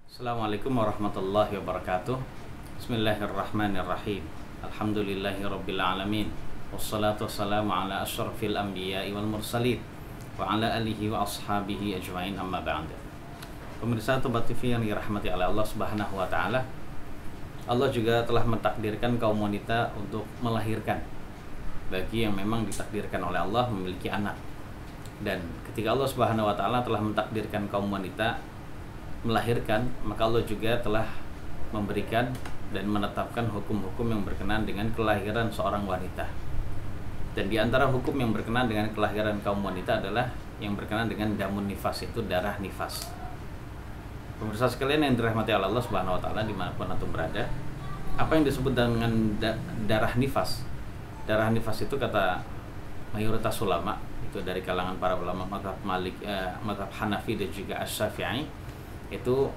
Assalamualaikum warahmatullahi wabarakatuh. Bismillahirrahmanirrahim. Alhamdulillahirabbil alamin. Wassalatu wassalamu ala asyrafil anbiya'i wal mursalin wa ala alihi wa ashabihi ajmain, amma ba'd. Pemirsa Tobat TV yang dirahmati oleh Allah Subhanahu wa taala. Allah juga telah mentakdirkan kaum wanita untuk melahirkan bagi yang memang ditakdirkan oleh Allah memiliki anak. Dan ketika Allah Subhanahu wa taala telah mentakdirkan kaum wanita melahirkan, maka Allah juga telah memberikan dan menetapkan hukum-hukum yang berkenaan dengan kelahiran seorang wanita. Dan di antara hukum yang berkenaan dengan kelahiran kaum wanita adalah yang berkenaan dengan damun nifas, itu darah nifas. Pemirsa sekalian yang dirahmati Allah Subhanahu wa taala dimanapun antum berada, apa yang disebut dengan darah nifas? Darah nifas itu kata mayoritas ulama, itu dari kalangan para ulama mazhab mazhab Hanafi dan juga Asy-Syafi'i, itu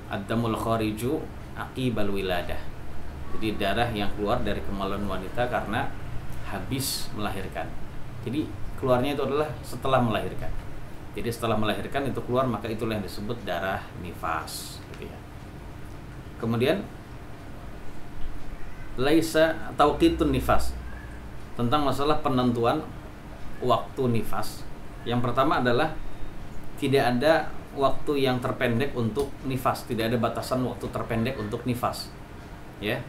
ad-damul khariju aqibal wiladah. Jadi darah yang keluar dari kemaluan wanita karena habis melahirkan. Jadi keluarnya itu adalah setelah melahirkan. Jadi setelah melahirkan itu keluar, maka itulah yang disebut darah nifas, gitu ya. Kemudian laisa tauqitun nifas, tentang masalah penentuan waktu nifas. Yang pertama adalah tidak ada waktu yang terpendek untuk nifas, tidak ada batasan waktu terpendek untuk nifas, ya.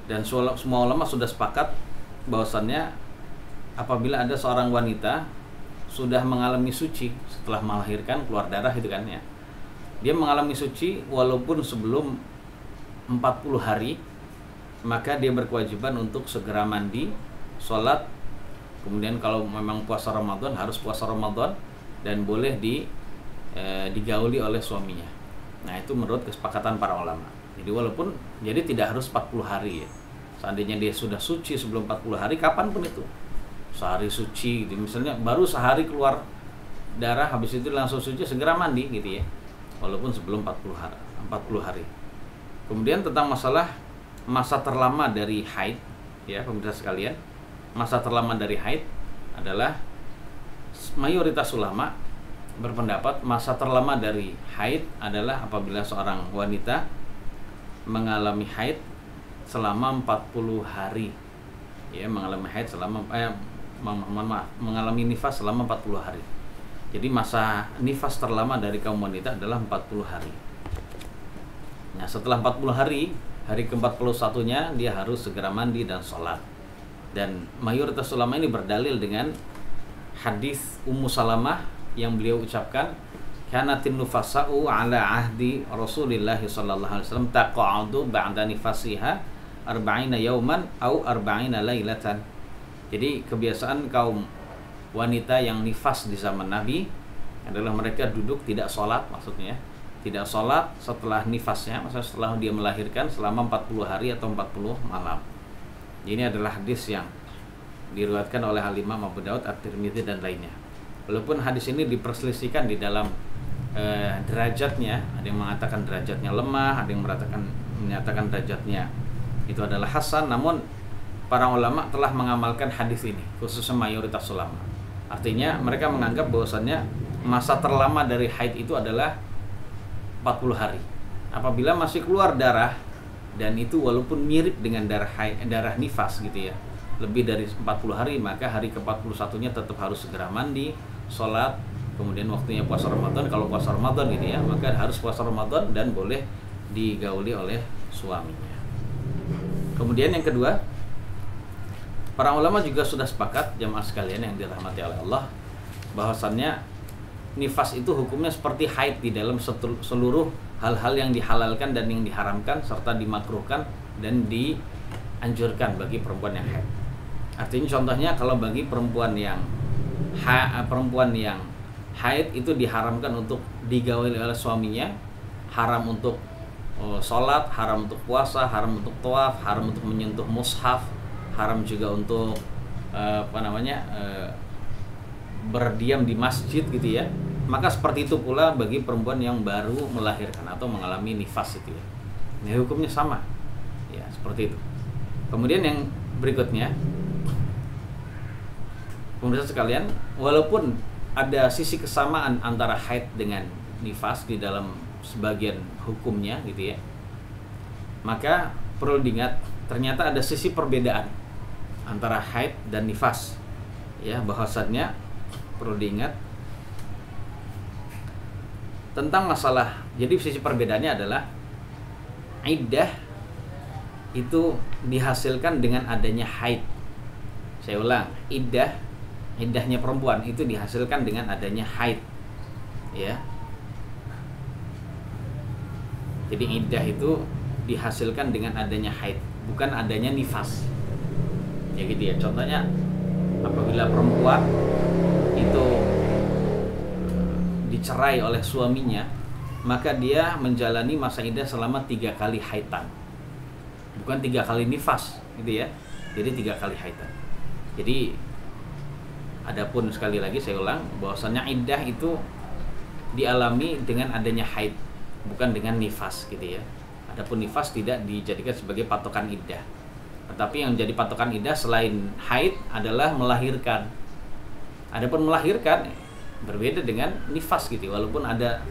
Dan semua ulama sudah sepakat bahwasannya apabila ada seorang wanita sudah mengalami suci setelah melahirkan, keluar darah itu kan ya, dia mengalami suci walaupun sebelum 40 hari, maka dia berkewajiban untuk segera mandi, sholat, kemudian kalau memang puasa Ramadan harus puasa Ramadan, dan boleh digauli oleh suaminya. Nah, itu menurut kesepakatan para ulama. Jadi walaupun tidak harus 40 hari ya. Seandainya dia sudah suci sebelum 40 hari, kapanpun itu, sehari suci gitu, misalnya baru sehari keluar darah, habis itu langsung suci, segera mandi gitu ya, walaupun sebelum 40 hari. Kemudian tentang masalah masa terlama dari haid, ya pemirsa sekalian, masa terlama dari haid adalah mayoritas ulama berpendapat masa terlama dari haid adalah apabila seorang wanita mengalami haid selama 40 hari, ya, mengalami haid selama mengalami nifas selama 40 hari. Jadi masa nifas terlama dari kaum wanita adalah 40 hari. Nah, setelah 40 hari, hari ke-41-nya dia harus segera mandi dan sholat. Dan mayoritas ulama ini berdalil dengan hadis Ummu Salamah yang beliau ucapkan, kanatin nufasa'u ala ahdi Rasulillah sallallahu alaihi wasallam taqa'adu ba'da nifasiha 40 yauman au 40 lailatan. Jadi kebiasaan kaum wanita yang nifas di zaman Nabi adalah mereka duduk tidak sholat, maksudnya tidak sholat setelah nifasnya, maksudnya setelah dia melahirkan selama 40 hari atau 40 malam. Ini adalah hadis yang diriwayatkan oleh Al-Imam Abu Daud, At-Tirmidzi dan lainnya. Walaupun hadis ini diperselisihkan di dalam derajatnya, ada yang mengatakan derajatnya lemah, ada yang menyatakan derajatnya itu adalah hasan, namun para ulama telah mengamalkan hadis ini, khususnya mayoritas ulama. Artinya mereka menganggap bahwasannya masa terlama dari haid itu adalah 40 hari. Apabila masih keluar darah, dan itu walaupun mirip dengan darah nifas gitu ya, lebih dari 40 hari, maka hari ke-41-nya tetap harus segera mandi, sholat, kemudian waktunya puasa Ramadan. Kalau puasa Ramadan gitu ya, maka harus puasa Ramadan dan boleh digauli oleh suaminya. Kemudian yang kedua, para ulama juga sudah sepakat, jamaah sekalian yang dirahmati oleh Allah, bahwasannya nifas itu hukumnya seperti haid di dalam seluruh hal-hal yang dihalalkan dan yang diharamkan, serta dimakruhkan dan dianjurkan bagi perempuan yang haid. Artinya contohnya kalau bagi perempuan yang haid itu diharamkan untuk digauli oleh suaminya, haram untuk sholat, haram untuk puasa, haram untuk tawaf, haram untuk menyentuh mushaf, haram juga untuk berdiam di masjid gitu ya. Maka seperti itu pula bagi perempuan yang baru melahirkan atau mengalami nifas itu ya. Ini hukumnya sama. Ya, seperti itu. Kemudian yang berikutnya, pemirsa sekalian, walaupun ada sisi kesamaan antara haid dengan nifas di dalam sebagian hukumnya gitu ya, maka perlu diingat ternyata ada sisi perbedaan antara haid dan nifas ya, bahwasannya perlu diingat tentang masalah. Jadi sisi perbedaannya adalah iddah itu dihasilkan dengan adanya haid. Saya ulang, iddahnya perempuan itu dihasilkan dengan adanya haid ya. Jadi iddah itu dihasilkan dengan adanya haid, bukan adanya nifas ya gitu ya. Contohnya apabila perempuan itu dicerai oleh suaminya, maka dia menjalani masa iddah selama 3 kali haitan, bukan 3 kali nifas gitu ya. Jadi 3 kali haitan. Jadi adapun sekali lagi saya ulang, bahwasannya iddah itu dialami dengan adanya haid, bukan dengan nifas gitu ya. Adapun nifas tidak dijadikan sebagai patokan iddah. Tetapi yang jadi patokan iddah selain haid adalah melahirkan. Adapun melahirkan berbeda dengan nifas gitu, walaupun ada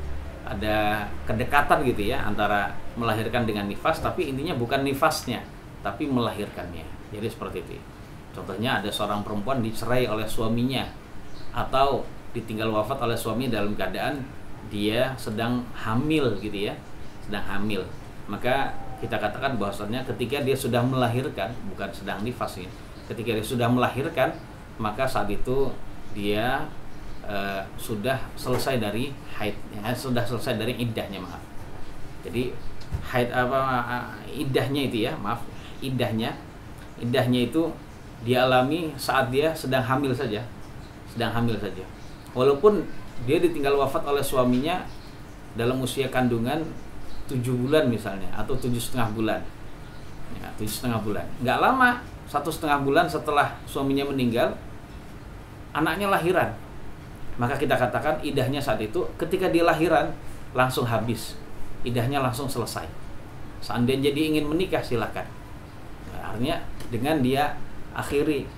kedekatan gitu ya antara melahirkan dengan nifas, tapi intinya bukan nifasnya, tapi melahirkannya. Jadi seperti itu. Contohnya ada seorang perempuan dicerai oleh suaminya atau ditinggal wafat oleh suami dalam keadaan dia sedang hamil gitu ya, sedang hamil. Maka kita katakan bahwasannya ketika dia sudah melahirkan, bukan sedang nifas ya, ketika dia sudah melahirkan, maka saat itu dia sudah selesai dari haidnya, sudah selesai dari iddahnya, maaf. Jadi haid iddahnya itu ya, maaf, iddahnya itu dialami saat dia sedang hamil saja, walaupun dia ditinggal wafat oleh suaminya dalam usia kandungan 7 bulan misalnya, atau 7,5 bulan ya, 7,5 bulan, nggak lama, 1,5 bulan setelah suaminya meninggal anaknya lahiran, maka kita katakan iddahnya saat itu ketika dia lahiran langsung habis, iddahnya langsung selesai. Seandainya jadi ingin menikah silakan, nah, artinya dengan dia akhiri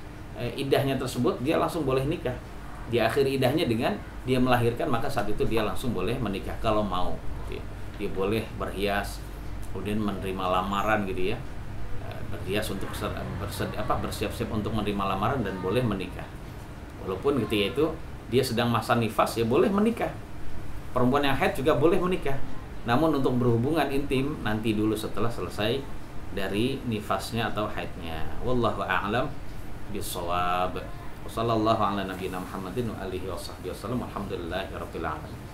iddahnya tersebut, dia langsung boleh nikah. Dia akhiri iddahnya dengan dia melahirkan, maka saat itu dia langsung boleh menikah kalau mau gitu ya. Dia boleh berhias, kemudian menerima lamaran gitu ya, berhias untuk bersiap-siap untuk menerima lamaran dan boleh menikah. Walaupun ketika itu dia sedang masa nifas, ya boleh menikah. Perempuan yang haid juga boleh menikah, namun untuk berhubungan intim nanti dulu setelah selesai dari nifasnya atau haidnya. Wallahu a'lam bishawab. Wassallallahu ala nabiyina Muhammadin wa alihi washabbihi wasallam. Alhamdulillahirabbil alamin.